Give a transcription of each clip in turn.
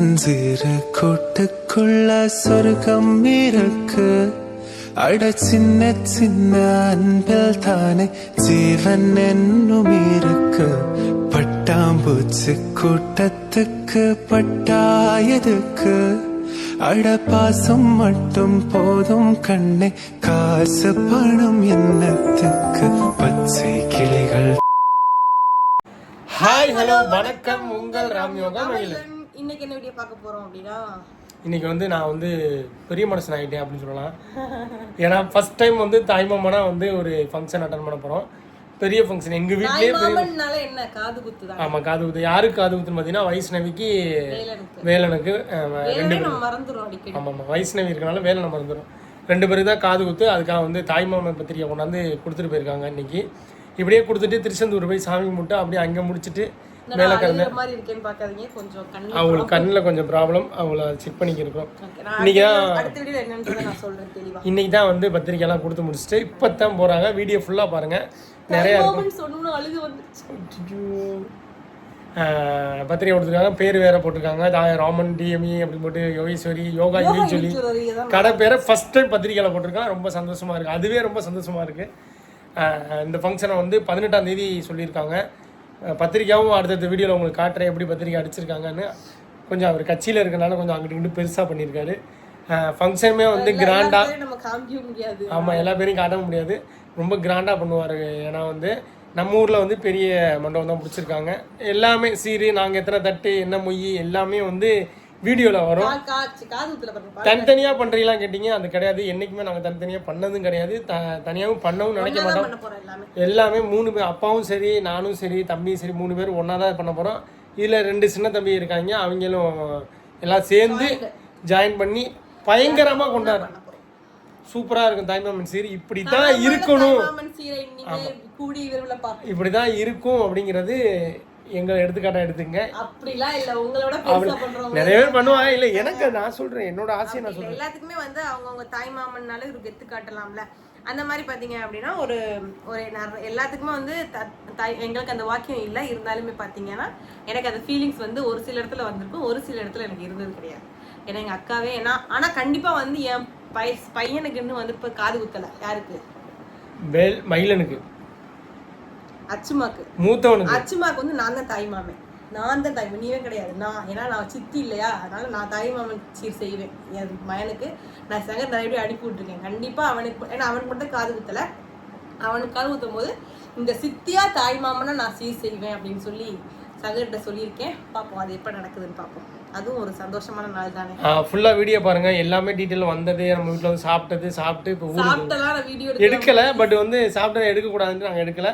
அஞ்சீர கூட்டுக்குள்ள சொர்க்கம் இருக்கு. அட சின்ன சின்ன அன்பில் தானே ஜீவன் என்னும் இருக்கு. பட்டாம்பூச்சி கூட்டத்துக்கு பட்டாயதுக்கு. அட பாசம் மட்டும் போதும் கண்ணே, காசு பணம் என்னத்துக்கு. பச்சை கிளிகள். ஹாய் ஹலோ வணக்கம், உங்கள் ராம்யோகா மகிழன். இன்னைக்கு என்ன வீடியோ பார்க்க போறோம் அப்படின்னா, இன்னைக்கு நான் பெரிய மனுஷன் ஆகிட்டேன் அப்படின்னு சொல்லலாம். ஏன்னா ஃபர்ஸ்ட் டைம் தாய்மாமனா ஒரு ஃபங்க்ஷன் அட்டன் பண்ண போகிறோம். பெரிய ஃபங்க்ஷன் எங்கள் வீட்லேயே. என்ன காது குத்து தான். ஆமாம், காது குத்து. யாருக்கு காது குத்துன்னு பார்த்தீங்கன்னா வைஷ்ணவிக்கு, வேலனுக்கு. ரெண்டு பேரும் மறந்துடும் அடிக்கடி. ஆமாம், வைஷ்ணவி இருக்கனால வேலனை மறந்துடும். ரெண்டு பேருக்கு தான் காது குத்து. அதுக்காக தாய்மாமன் பத்திரிக்கை கொண்டாந்து கொடுத்துட்டு போயிருக்காங்க. இன்னைக்கு இப்படியே கொடுத்துட்டு திருச்செந்தூர் போய் சாமி கும்பிட்டு அப்படியே அங்கே முடிச்சுட்டு மேலே கறந்து அவங்களுக்கு கண்ணில் கொஞ்சம் ப்ராப்ளம், அவங்கள செக் பண்ணிக்கிருக்கோம். இன்னைக்கு தான் பத்திரிக்கைலாம் கொடுத்து முடிச்சுட்டு இப்போ தான் போகிறாங்க. வீடியோ ஃபுல்லாக பாருங்கள், நிறையா பத்திரிக்கை கொடுத்துருக்காங்க. பேர் வேற போட்டிருக்காங்க, ராமன் டிஎம்இ அப்படின்னு போட்டு, யோகேஸ்வரி யோகா யூன்னு சொல்லி கடை பேரை ஃபர்ஸ்ட் டைம் பத்திரிக்கையில் போட்டிருக்காங்க. ரொம்ப சந்தோஷமாக இருக்குது, அதுவே ரொம்ப சந்தோஷமாக இருக்குது. இந்த ஃபங்க்ஷனை 18ஆம் தேதி சொல்லியிருக்காங்க. பத்திரிக்கையாகவும் அடுத்தடுத்த வீடியோவில் உங்களுக்கு காட்டுறேன் எப்படி பத்திரிக்கை அடிச்சிருக்காங்கன்னு. கொஞ்சம் அவர் கட்சியில் இருக்கனால கொஞ்சம் அங்கிட்டு இங்கிட்டு பெருசாக பண்ணியிருக்காரு. ஃபங்க்ஷனுமே கிராண்டாக, ஆமாம், எல்லா பேரையும் காட்ட முடியாது, ரொம்ப கிராண்டாக பண்ணுவார். ஏன்னா நம்ம ஊரில் பெரிய மண்டபம் தான் பிடிச்சிருக்காங்க. எல்லாமே சீரு, நாங்கள் எத்தனை தட்டு, என்ன மொய், எல்லாமே வீடியோவில் வரும். தனித்தனியாக பண்ணுறீங்களாம் கேட்டிங்க, அது கிடையாது. என்றைக்குமே நாங்கள் தனித்தனியாக பண்ணதும் கிடையாது, தனியாகவும் பண்ணவும் நினைக்க மாட்டோம். எல்லாமே 3 பேர், அப்பாவும் சரி, நானும் சரி, தம்பியும் சரி, 3 பேர் ஒன்றா தான் பண்ண போகிறோம். இதில் 2 சின்ன தம்பி இருக்காங்க, அவங்களும் எல்லாம் சேர்ந்து ஜாயின் பண்ணி பயங்கரமாக கொண்டாடுறோம். சூப்பராக இருக்கும் தாய்மாமன் சீர். இப்படி தான் இருக்கணும், இப்படி தான் இருக்கும் அப்படிங்கிறது எங்க எடுத்துக்காட்டா எடுத்துங்க. அப்படிலாம் இல்ல, உங்களோட பெருசா பண்றவங்க நிறைய பேர் பண்ணுவாங்க. இல்ல, எனக்கு நான் சொல்றேன், என்னோட ஆசையை நான் சொல்றேன். எல்லாத்துக்குமே அவங்க தாய் மாமன்னால ஒரு கெத்து காட்டலாம்ல. அந்த மாதிரி பாத்தீங்க அப்படின்னா ஒரு எல்லாத்துக்குமே எங்களுக்கு அந்த வாக்கியம் இல்லை. இருந்தாலுமே பாத்தீங்கன்னா எனக்கு அந்த ஃபீலிங்ஸ் ஒரு சில இடத்துல வந்திருக்கும், ஒரு சில இடத்துல எனக்கு இருந்தது கிடையாது. ஏன்னா எங்க அக்காவே ஆனா கண்டிப்பா என் பையனுக்கு இன்னும் இப்ப காது குத்தல. யாருக்கு? மயிலனுக்கு, அச்சுமாக்கு, மூத்தவனுக்கு. அச்சுமாக்கு நான் தான் தாய் மாமன். நான் தான் தாய் மாமன், நீவே கிடையாது. ஏன்னா நான் சித்தி இல்லையா, அதனால நான் தாய் மாமன் சீர் செய்வேன். என் மயனுக்கு நான் சங்கர் நிறைய பேர் அனுப்பி விட்டுருக்கேன். கண்டிப்பா அவனுக்கு, ஏன்னா அவனுக்கு மட்டும் காது குத்தல. அவனுக்கு காது குத்தும் போது இந்த சித்தியா தாய் மாமனா நான் சீர் செய்வேன் அப்படின்னு சொல்லி சங்கர்கிட்ட சொல்லியிருக்கேன். பார்ப்போம் அது எப்ப நடக்குதுன்னு பார்ப்போம். அதுவும் ஒரு சந்தோஷமான நாள் தானே. ஃபுல்லா வீடியோ பாருங்க, எல்லாமே டீட்டெயில் வந்தது. நம்ம வீட்டில் சாப்பிட்டு இப்போ சாப்பிட்டலாம் வீடியோ எடுக்கல. பட் சாப்பிட்டதை எடுக்கக்கூடாதுன்னு நாங்கள் எடுக்கல.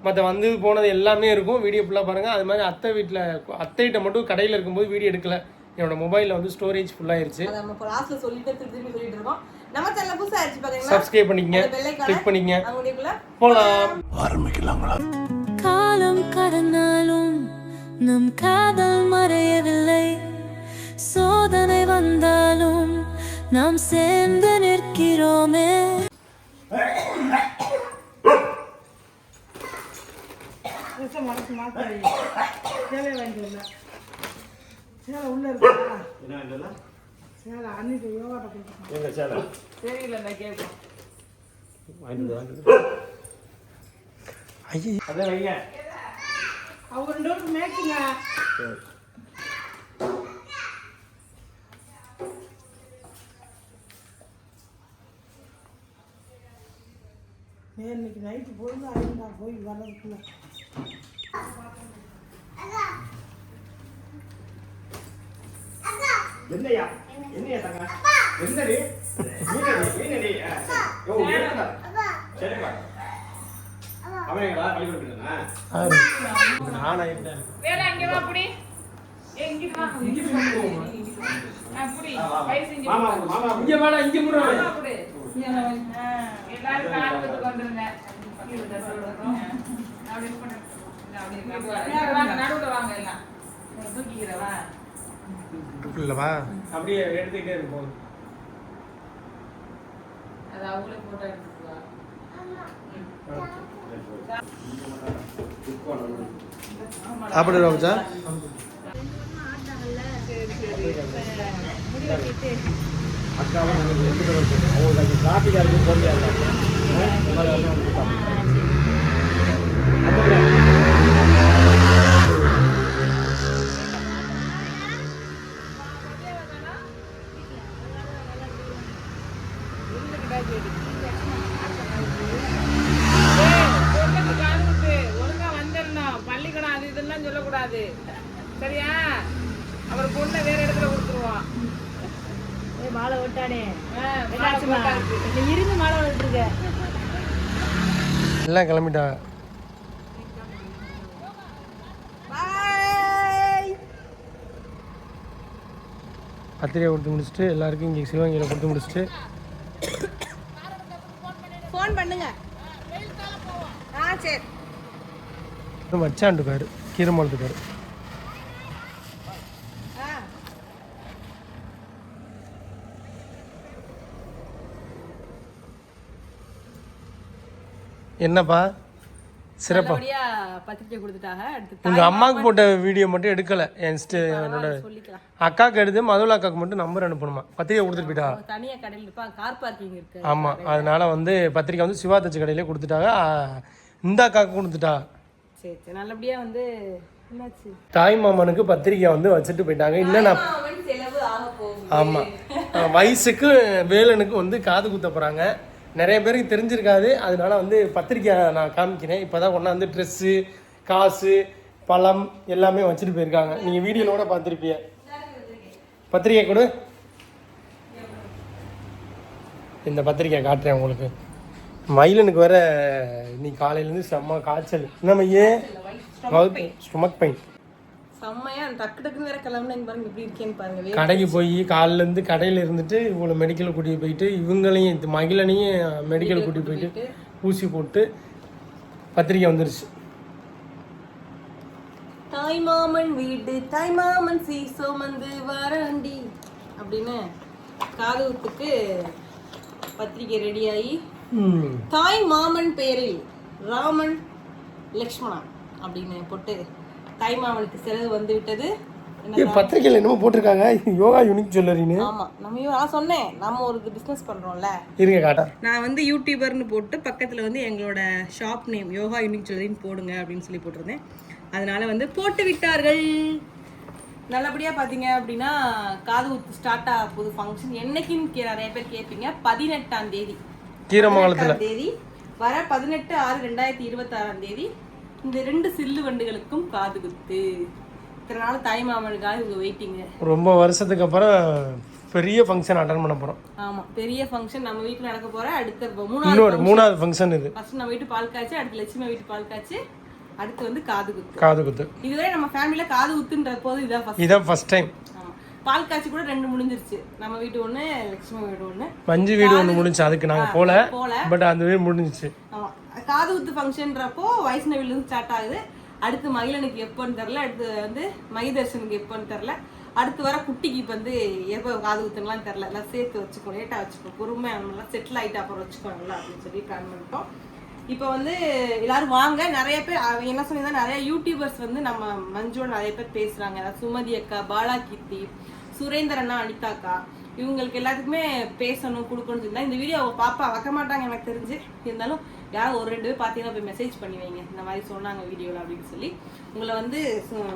மற்ற போனது எல்லாமே இருக்கும். வீடியோ ஃபுல்லாக பாருங்கள். அது மாதிரி அத்தைகிட்ட மட்டும் கடையில் இருக்கும்போது வீடியோ எடுக்கல. என்னோட மொபைலில் ஸ்டோரேஜ் ஃபுல்லாகிருச்சு. சப்ஸ்கிரைப் பண்ணிக்கங்க, கிளிக் பண்ணிக்கங்க. போகலாம், ஆரம்பிக்கலாங்களா? காலம் கடந்தாலும் நம் காதல் மறையவில்லை. சோதனை வந்தாலும் நாம் சேர்ந்து நிற்கிறோமே. மனசு மாற்றி சேலை வாங்கிட்டு சேலை உள்ள இருக்கா? சேலை அன்னைக்கு யோகாட்ட கொடுத்துருக்கோம். தெரியல, நான் கேட்போம். அவங்க 2 பேருக்கு மேட்சிங்க. இன்னைக்கு நைட்டு போய் அழுந்தா போய் வர்றதுக்குள்ள என்னையா தங்க என்னடி நீனடி யோ ஏடா சரிப்பா அவனேடா கழிவு விட்டுனா நானா என்ன வேற அங்க வா அப்படி எங்க வா அப்படி பை செஞ்சு மாமா இங்க வாடா, இங்க முறா அப்படி எல்லாரும் காத்துட்டு வந்துருங்க. கீழ சொல்றோம் அப்படி பண்ணு. அப்படி நடுவுல வாங்க எல்லாம் தூக்கிக்கிறவா இல்லவா, அப்படியே எடுத்துக்கிட்டே இருக்கும். அது அவங்களே போட்டோ எடுத்துக்குவா. சாப்பிடுறோம் சார். அக்காவும் எனக்கு 2 தடவை போட்டோம். அவங்களுக்கு டிராஃபிக்காக இருக்குது போக ஒழுங்கா வந்துடணும். பள்ளிக்கூடம் அது இதெல்லாம் சொல்லக்கூடாது, சரியா? அவர் பொண்ணை வேற இடத்துல கொடுத்துருவான். மாலை விட்டானே இருக்கு. இருந்து மாலை விட்டுருக்க எல்லாம் கிளம்பிட்டா. பத்திரிகை கொடுத்து முடிச்சுட்டு எல்லாருக்கும் இங்கே சிவகங்கையில் கொடுத்து முடிச்சுட்டு ஃபோன் பண்ணுங்க. சரி. வச்சாண்டுக்காரு கீரமலத்துக்காரு. என்னப்பா சிறப்பா? பத்திரிக்கை கொடுத்துட்டாங்க. உங்க அம்மாவுக்கு போட்ட வீடியோ மட்டும் எடுக்கல. என்னோட அக்காவுக்கு எடுத்து மதுளா அக்காவுக்கு மட்டும் நம்பர் அனுப்பணுமா? பத்திரிக்கை கொடுத்துட்டு போயிட்டா. தனியா கடையில் இருப்பாங்க, கார் பார்க்கிங் இருக்கு. ஆமா, அதனால வந்து பத்திரிக்கை வந்து சிவா தச்சு கடையிலே கொடுத்துட்டாங்க. இந்த அக்காவுக்கு கொடுத்துட்டா. சரி சரி, நல்லபடியா வந்து என்னாச்சு, தாய் மாமனுக்கு பத்திரிக்கை வந்து வச்சுட்டு போயிட்டாங்க. இன்னும் செலவு ஆக போகுது. ஆமா, வயசுக்கு வேலனுக்கு வந்து காது குத்த போறாங்க. நிறைய பேருக்கு தெரிஞ்சிருக்காது, அதனால வந்து பத்திரிக்கை நான் காமிக்கிறேன். இப்போதான் கொண்டாந்து ட்ரெஸ்ஸு, காசு, பழம் எல்லாமே வச்சுட்டு போயிருக்காங்க. நீங்கள் வீடியோவோட பார்த்துருப்பீங்க. பத்திரிக்கை கொடு. இந்த பத்திரிக்கை காட்டுறேன் உங்களுக்கு. மயிலனுக்கு வேற இன்னைக்கு காலையிலேருந்து செம்ம காய்ச்சல். நம்ம ஸ்டொமக் பெயின் செம்மையா டக்கு டக்குன்னு வேற கிளம்புனாங்க பாருங்க, எப்படி இருக்கேன்னு பாருங்க. கடைக்கு போய் காலிலேருந்து கடையில் இருந்துட்டு இவ்வளோ மெடிக்கல் கூட்டிகிட்டு போயிட்டு இவங்களையும் மகிழனையும் மெடிக்கல் கூட்டிகிட்டு போயிட்டு ஊசி போட்டு பத்திரிக்கை வந்துருச்சு. தாய்மாமன் வீடு தாய்மாமன் சீசோமந்து வாராண்டி அப்படின்னு காதுகுத்துக்கு பத்திரிக்கை ரெடியாகி தாய் மாமன் பெயரில் ராமன் லக்ஷ்மணா அப்படின்னு போட்டு தாய் மாமனுக்கு செலவு வந்து விட்டது. பத்திரிக்கையில் என்னமோ போட்டிருக்காங்க, யோகா யூனிக் ஜுவல்லரின்னு. ஆமா, நான் சொன்னேன் நம்ம ஒரு பிசினஸ் பண்றோம்ல. இருங்க காட்டா. நான் வந்து யூடியூபர்னு போட்டு பக்கத்துல வந்து எங்களோட ஷாப் நேம் யோகா யூனிக் ஜுவல்லரின்னு போடுங்க அப்படின்னு சொல்லி போட்டிருந்தேன். அதனால வந்து போட்டு விட்டார்கள். நல்லபடியா பாத்தீங்க அப்படின்னா காது குத்து ஸ்டார்ட் ஆக போகுது. ஃபங்க்ஷன் என்னைக்குன்னு நிறைய பேர் கேட்பீங்க. 18ஆம் தேதி தேதி வர 18/6/2026 இந்த 2 சில்லு வண்டுகளுக்கும் காது குத்து. இத்தனை நாள் தாய் மாமனுக்காக இவங்க வெயிட்டிங்க. ரொம்ப வருஷத்துக்கு அப்புறம் பெரிய ஃபங்க்ஷன் அட்டன் பண்ண போறோம். ஆமா, பெரிய ஃபங்க்ஷன் நம்ம வீட்டுல நடக்க போற. அடுத்த மூணாவது ஃபங்க்ஷன் இது. ஃபர்ஸ்ட் நம்ம வீட்டு பால் காய்ச்சி, அடுத்து லட்சுமி வீட்டு பால் காய்ச்சி, அடுத்து வந்து காது குத்து. இதுவரை நம்ம ஃபேமிலில காது குத்துன்ற போது இதான் ஃபர்ஸ்ட் டைம். பால் காய்ச்சி கூட 2 முடிஞ்சிருச்சு. நம்ம வீட்டு ஒண்ணு, லட்சுமி வீடு ஒண்ணு, மஞ்சு வீடு ஒண்ணு முடிஞ்சு. அதுக்கு நாங்க போல, பட் அந்த வீடு முடிஞ்சிச்சு. ஆமா, காது குத்து ஃபங்க்ஷன்றப்போ வைஷ்ணவில இருந்து ஸ்டார்ட் ஆகுது. அடுத்து மகிழனுக்கு எப்போன்னு தெரியல, அடுத்து வந்து மகிதர்ஷனுக்கு எப்போன்னு தெரியல, அடுத்து வர குட்டிக்கு வந்து எப்போ காது குத்துலாம் தெரியல. எல்லாம் சேர்த்து வச்சுக்கோ, லேட்டா வச்சுக்கோ, பொறுமையா நல்லா செட்டில் ஆயிட்டு அப்புறம் வச்சுக்கோங்களா அப்படின்னு சொல்லி பிளான் பண்ணிட்டோம். இப்போ வந்து எல்லாரும் வாங்க. நிறைய பேர் என்ன சொன்னீங்கன்னா, நிறைய யூடியூபர்ஸ் வந்து நம்ம மஞ்சோட நிறைய பேர் பேசுறாங்க. அதாவது சுமதி அக்கா, பாலா கீர்த்தி, சுரேந்திரண்ணா, அனிதாக்கா, இவங்களுக்கு எல்லாத்துக்குமே பேசணும் கொடுக்கணும்னு சொல்லி இந்த வீடியோ அவங்க பாப்பா வைக்க மாட்டாங்க எனக்கு தெரிஞ்சு. இருந்தாலும் யாரும் 1-2 பேர் பார்த்தீங்கன்னா போய் மெசேஜ் பண்ணி வைங்க, இந்த மாதிரி சொன்னாங்க வீடியோவில் அப்படின்னு சொல்லி. உங்களை வந்து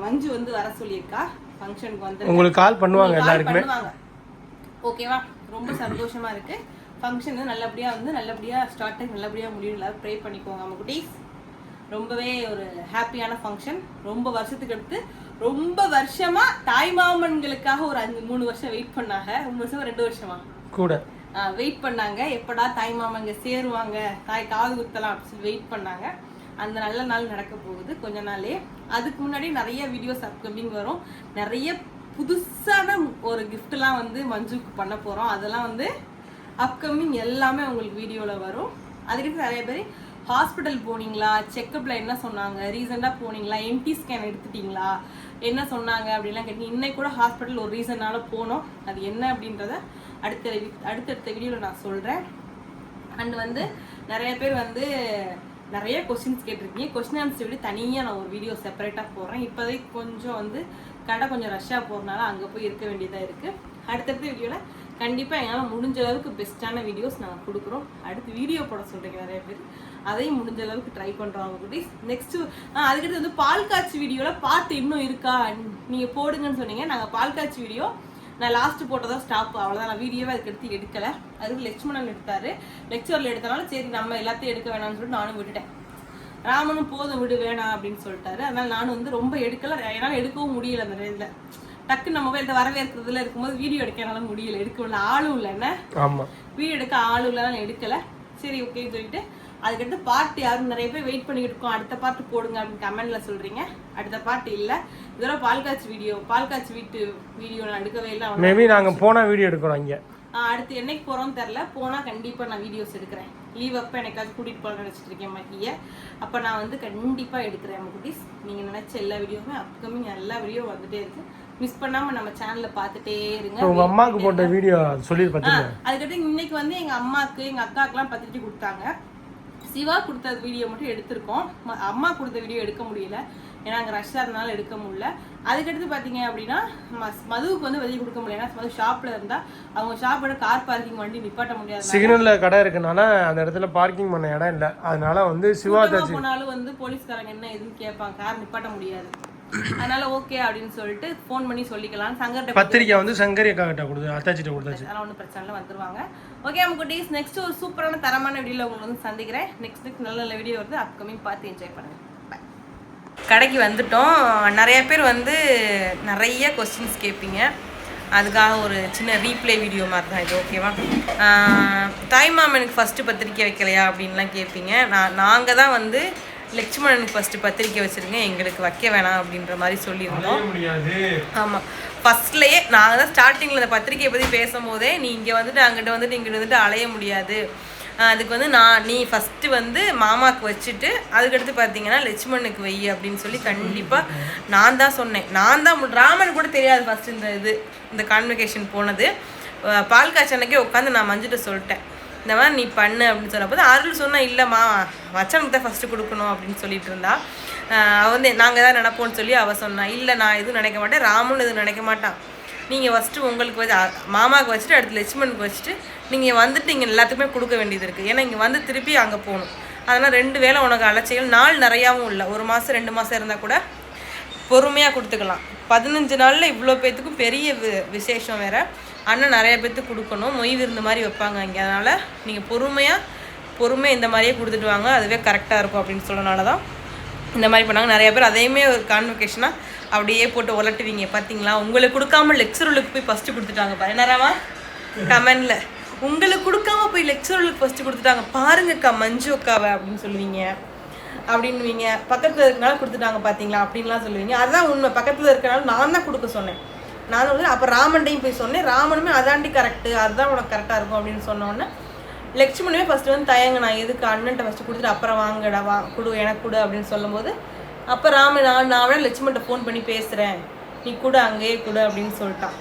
மஞ்சு வந்து வர சொல்லியிருக்கா ஃபங்க்ஷனுக்கு. வந்து உங்களுக்கு கால் பண்ணுவாங்க, எல்லாருக்குமே ஓகேவா? ரொம்ப சந்தோஷமா இருக்கு. ஃபங்க்ஷன் நல்லபடியா ஸ்டார்ட் ஆகி நல்லபடியா முடியும். எல்லாரும் ப்ரே பண்ணிக்கோங்க நம்ம குட்டீஸ். ரொம்பவே ஒரு ஹாப்பியான ஃபங்க்ஷன். ரொம்ப வருஷத்துக்கு அடுத்து ரொம்ப வருஷமா தாய் மாமன்களுக்காக ஒரு 3 வருஷம் வெயிட் பண்ணாங்க. 3 வருஷம் 2 வருஷமா கூட வெயிட் பண்ணாங்க. எப்படா தாய் மாமங்க சேருவாங்க, தாய் காது குத்தலாம் அப்படின்னு சொல்லி வெயிட் பண்ணாங்க. அந்த நல்ல நாள் நடக்க போகுது கொஞ்ச நாளே. அதுக்கு முன்னாடி நிறைய வீடியோஸ் அப்கமிங் வரும். நிறைய புதுசான ஒரு கிஃப்ட்லாம் வந்து மஞ்சுக்கு பண்ண போறோம். அதெல்லாம் வந்து அப்கமிங் எல்லாமே உங்களுக்கு வீடியோவில் வரும். அதுக்கு நிறைய பேர் ஹாஸ்பிட்டல் போனீங்களா, செக்கப்பில் என்ன சொன்னாங்க, ரீசெண்டாக போனீங்களா, எம்டி ஸ்கேன் எடுத்துட்டீங்களா, என்ன சொன்னாங்க அப்படின்லாம் கேட்டீங்க. இன்னைக்கு கூட ஹாஸ்பிட்டல் ஒரு ரீசனால போனோம். அது என்ன அப்படின்றத அடுத்தடுத்த வீடியோவில் நான் சொல்கிறேன். அண்ட் வந்து நிறைய பேர் வந்து நிறைய கொஸ்டின்ஸ் கேட்டிருக்கீங்க. கொஸ்டின் ஆன்சர் விட தனியாக நான் ஒரு வீடியோ செப்பரேட்டாக போடுறேன். இப்போதைக்கு கொஞ்சம் வந்து கடை கொஞ்சம் ரஷ்ஷாக போகிறனால அங்கே போய் இருக்க வேண்டியதாக இருக்குது. அடுத்தடுத்த வீடியோவில் கண்டிப்பாக எங்களால் முடிஞ்ச அளவுக்கு பெஸ்ட்டான வீடியோஸ் நாங்கள் கொடுக்குறோம். அடுத்து வீடியோ போட சொல்கிறீங்க நிறைய பேர், அதையும் முடிஞ்ச அளவுக்கு ட்ரை பண்ணுறோம் அவங்க குட்டீஸ். நெக்ஸ்ட்டு அதுக்கடுத்து வந்து பால் காய்ச்சி வீடியோவில் பாட்டு இன்னும் இருக்கா நீங்கள் போடுங்கன்னு சொன்னீங்க. நாங்கள் பால் காய்ச்சி வீடியோ நான் லாஸ்ட்டு போட்டதான் ஸ்டாப், அவ்வளோதான். நான் வீடியோவை அதுக்கடுத்து எடுக்கலை. அதுக்கு லட்சுமணன் எடுத்தார். லெக்சரில் எடுத்தனால சரி நம்ம எல்லாத்தையும் எடுக்க வேணாம்னு சொல்லிட்டு நானும் விட்டுட்டேன். ராமனும் போதும் விடு வேணாம் அப்படின்னு சொல்லிட்டாரு. அதனால் நானும் வந்து ரொம்ப எடுக்கலை. என்னால் எடுக்கவும் முடியல. அந்த இதில் டக்கு நம்ம மொபைல் வரவேற்கிறதுல இருக்கும்போது வீடியோ எடுக்க என்னால் முடியல, எடுக்க முடியல. ஆளும் இல்லை என்ன, வீடியோ எடுக்க ஆளும் இல்லை, நான் எடுக்கலை. சரி ஓகேன்னு சொல்லிட்டு அதுக்கடுத்து பாட்டு யாரும் நிறைய பேர் வெயிட் பண்ணிக்கிட்டு இருக்கோம், அடுத்த பாட்டு போடுங்க அப்படின்னு கமெண்ட்ல சொல்றீங்க. அடுத்த பாட்டு இல்லை, இதெல்லாம் பால்காட்சி வீட்டு வீடியோ நான் எடுக்கவே இல்லை. மேபி நாங்கள் போனால் வீடியோ எடுக்கிறோம் இங்கே. அடுத்து என்னைக்கு போகிறோன்னு தெரில, போனால் கண்டிப்பாக நான் வீடியோஸ் எடுக்கிறேன். லீவ் அப்போ எனக்காச்சும் கூட்டிகிட்டு போகலான்னு நினச்சிட்டு இருக்கேன் மகியை. அப்போ நான் வந்து கண்டிப்பாக எடுக்கிறேன் நம்ம குட்டீஸ். நீங்கள் நினச்ச எல்லா வீடியோவுமே அப்கமிங் எல்லா வீடியோ வந்துட்டே இருக்கு. மிஸ் பண்ணாமல் நம்ம சேனலில் பார்த்துட்டே இருங்க. உங்கள் அம்மாவுக்கு போட்ட வீடியோ சொல்லி பார்த்தீங்க. அதுக்கடுத்து இன்னைக்கு வந்து எங்கள் அம்மாவுக்கு எங்கள் அக்காவுக்குலாம் பத்திரிக்கை கொடுத்தாங்க. சிவா கொடுத்த வீடியோ மட்டும் எடுத்திருக்கோம். அம்மா கொடுத்த வீடியோ எடுக்க முடியல, ஏன்னா அங்கே ரஷ்ஷாக இருந்தாலும் எடுக்க முடியல. அதுக்கடுத்து பார்த்தீங்க அப்படின்னா மதுவுக்கு வந்து வெளியே கொடுக்க முடியல, ஏன்னா மது ஷாப்பில் இருந்தால் அவங்க ஷாப்போட கார் பார்க்கிங் வண்டி நிப்பாட்ட முடியாது. சிக்னலில் கடை இருக்கனால அந்த இடத்துல பார்க்கிங் பண்ண இடம் இல்லை. அதனால வந்து சிவா போனாலும் வந்து போலீஸ்காரங்க என்ன எதுன்னு கேட்பாங்க, கார் நிப்பாட்ட முடியாது. அதனால ஓகே அப்படின்னு சொல்லிட்டு ஃபோன் பண்ணி சொல்லிக்கலாம். சங்கர் பத்திரிக்கை வந்து சங்கரி அக்கா கிட்ட கொடுத்து அத்தாச்சிட்ட கொடுத்தாச்சு. அதெல்லாம் ஒன்றும் பிரச்சனை இல்லை, வந்துருவாங்க. ஓகே நம்ம குட்டீஸ், நெக்ஸ்ட் ஒரு சூப்பரான தரமான வீடியோவில் உங்களுக்கு வந்து சந்திக்கிறேன். நெக்ஸ்ட் நல்ல நல்ல வீடியோ வருது, அப்கமிங் பார்த்து என்ஜாய் பண்ணுங்க. பாய். கடைக்கு வந்துட்டோம். நிறைய பேர் வந்து நிறைய கொஸ்டின்ஸ் கேட்பீங்க, அதுக்காக ஒரு சின்ன ரீப்ளே வீடியோ மாதிரி தான் இது. ஓகேவா? தாய்மாமனுக்கு ஃபஸ்ட்டு பத்திரிக்கை வைக்கலையா அப்படின்லாம் கேட்பீங்க. நாங்கள் தான் வந்து லட்சுமணனுக்கு ஃபஸ்ட்டு பத்திரிக்கை வச்சுருங்க, எங்களுக்கு வைக்க வேணாம் அப்படின்ற மாதிரி சொல்லியிருந்தோம். ஆமாம், ஃபஸ்ட்லேயே நாங்கள் தான் ஸ்டார்டிங்கில் இந்த பத்திரிக்கையை பற்றி பேசும்போதே நீ இங்கே வந்துட்டு அங்கிட்ட வந்துட்டு இங்கிட்ட வந்துட்டு அலைய முடியாது, அதுக்கு வந்து நீ ஃபஸ்ட்டு வந்து மாமாவுக்கு வச்சுட்டு அதுக்கடுத்து பார்த்தீங்கன்னா லட்சுமணனுக்கு வை அப்படின்னு சொல்லி கண்டிப்பாக நான் தான் சொன்னேன். நான் தான் ராமன் கூட தெரியாது ஃபஸ்ட்டு இந்த கான்வெகேஷன் போனது. பால் காய்ச்சனைக்கே உட்காந்து நான் மஞ்சுட்டு சொல்லிட்டேன், இந்த மாதிரி நீ பண்ணு அப்படின்னு சொன்னப்போ அருள் சொன்னால் இல்லைம்மா வச்சனுக்கு தான் ஃபஸ்ட்டு கொடுக்கணும் அப்படின்னு சொல்லிட்டு இருந்தா. வந்து நாங்கள் தான் நினைப்போம்னு சொல்லி அவள் சொன்னா. இல்லை நான் எதுவும் நினைக்க மாட்டேன், ராமன் எதுவும் நினைக்க மாட்டான், நீங்கள் ஃபஸ்ட்டு உங்களுக்கு வச்சு மாமாவுக்கு வச்சுட்டு அடுத்து லட்சுமணுக்கு வச்சுட்டு நீங்கள் வந்துட்டு இங்கே எல்லாத்துக்குமே கொடுக்க வேண்டியது இருக்குது. ஏன்னா இங்கே வந்து திருப்பி அங்கே போகணும். அதனால் 2 வேளை உனக்கு அலைச்சல், நாள் நிறையாவும் இல்லை, 1 மாதம் 2 மாதம் இருந்தால் கூட பொறுமையாக கொடுத்துக்கலாம். 15 நாளில் இவ்வளோ பேர்த்துக்கும் பெரிய விசேஷம் வேறு. அண்ணன் நிறைய பேர்த்துக்கு கொடுக்கணும், மொய் விருந்து மாதிரி வைப்பாங்க இங்கே. அதனால் நீங்கள் பொறுமையாக இந்த மாதிரியே கொடுத்துட்டு வாங்க, அதுவே கரெக்டாக இருக்கும் அப்படின்னு சொன்னனால தான் இந்த மாதிரி பண்ணாங்க. நிறைய பேர் அதையுமே ஒரு கான்வெகேஷனாக அப்படியே போட்டு உலட்டுவீங்க. பார்த்தீங்களா, உங்களுக்கு கொடுக்காம லெக்சரலுக்கு போய் ஃபஸ்ட்டு கொடுத்துட்டாங்க பாரு. என்னராமா கமெண்டில் உங்களுக்கு கொடுக்காம போய் லெக்சரலுக்கு ஃபஸ்ட்டு கொடுத்துட்டாங்க பாருங்கக்கா மஞ்சு அக்காவை அப்படின்னு சொல்லுவீங்க. அப்படின்வீங்க, பக்கத்தில் இருக்கனால கொடுத்துட்டாங்க பார்த்தீங்களா அப்படின்லாம் சொல்லுவீங்க. அதுதான் உண்மை, பக்கத்தில் இருக்கனால நான் தான் கொடுக்க சொன்னேன். நான் வந்து அப்போ ராமன்டையும் போய் சொன்னேன், ராமனுமே அதாண்டி கரெக்டு, அதுதான் உனக்கு கரெக்டாக இருக்கும் அப்படின்னு சொன்னோன்னே லட்சுமணுமே ஃபஸ்ட்டு வந்து தயங்க, நான் எதுக்கு அண்ணன்ட்ட ஃபஸ்ட்டு கொடுத்துட்டு அப்புறம் வாங்கடா கொடு எனக்கு கொடு அப்படின்னு சொல்லும்போது அப்போ ராமன் நான் வேணா லட்சுமண்ட்ட ஃபோன் பண்ணி பேசுகிறேன், நீ கூட அங்கேயே கொடு அப்படின்னு சொல்லிட்டான்.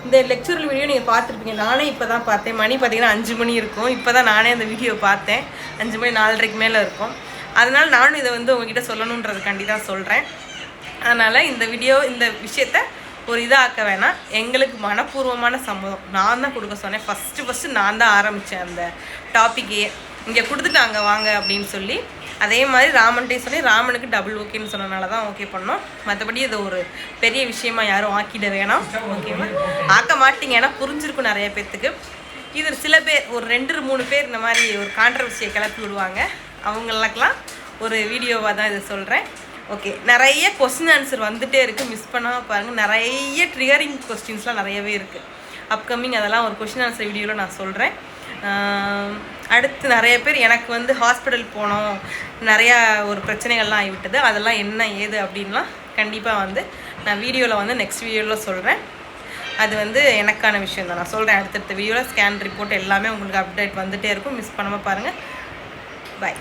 இந்த லெக்சரல் வீடியோ நீங்கள் பார்த்துருப்பீங்க, நானே இப்போ தான் பார்த்தேன். மணி பார்த்தீங்கன்னா 5 மணி இருக்கும். இப்போ தான் நானே அந்த வீடியோ பார்த்தேன். 5 மணி 4:30 மேலே இருக்கும். அதனால் நானும் இதை வந்து உங்ககிட்ட சொல்லணுன்றதுக்காண்டி தான் சொல்கிறேன். அதனால் இந்த விஷயத்த ஒரு இதாக்க வேணாம், எங்களுக்கு மனப்பூர்வமான சம்மதம். நான் தான் கொடுக்க சொன்னேன், ஃபஸ்ட்டு நான் தான் ஆரம்பித்தேன் அந்த டாப்பிக்கையே. இங்கே கொடுத்துட்டு அங்கே வாங்க அப்படின்னு சொல்லி. அதே மாதிரி ராமன்ட்டே சொல்லி ராமனுக்கு டபுள் ஓகேன்னு சொன்னனால தான் ஓகே பண்ணோம். மற்றபடி இது ஒரு பெரிய விஷயமா யாரும் ஆக்கிட வேணாம். ஓகேவா? ஆக்க மாட்டீங்க, ஏன்னா புரிஞ்சிருக்கும் நிறைய பேர்த்துக்கு. இது சில பேர் ஒரு 2-3 பேர் இந்த மாதிரி ஒரு கான்ட்ரவர்சியை கிளப்பி விடுவாங்க. அவங்களுக்கெல்லாம் ஒரு வீடியோவாக தான் இதை சொல்கிறேன். ஓகே, நிறைய கொஸ்டின் ஆன்சர் வந்துகிட்டே இருக்குது, மிஸ் பண்ணாமல் பாருங்கள். நிறைய ட்ரிகரிங் கொஸ்டின்ஸ்லாம் நிறையவே இருக்குது. அப்கமிங் அதெல்லாம் ஒரு கொஸ்டின் ஆன்சர் வீடியோவில் நான் சொல்கிறேன். அடுத்து நிறைய பேர் எனக்கு வந்து ஹாஸ்பிட்டல் போனோம், நிறையா ஒரு பிரச்சனைகள்லாம் ஆகிவிட்டது, அதெல்லாம் என்ன ஏது அப்படின்லாம் கண்டிப்பாக வந்து நான் வீடியோவில் வந்து நெக்ஸ்ட் வீடியோவில் சொல்கிறேன். அது வந்து எனக்கான விஷயம் தான், நான் சொல்கிறேன். அடுத்தடுத்த வீடியோவில் ஸ்கேன் ரிப்போர்ட் எல்லாமே உங்களுக்கு அப்டேட் வந்துகிட்டே இருக்கும், மிஸ் பண்ணாமல் பாருங்கள். பாய்.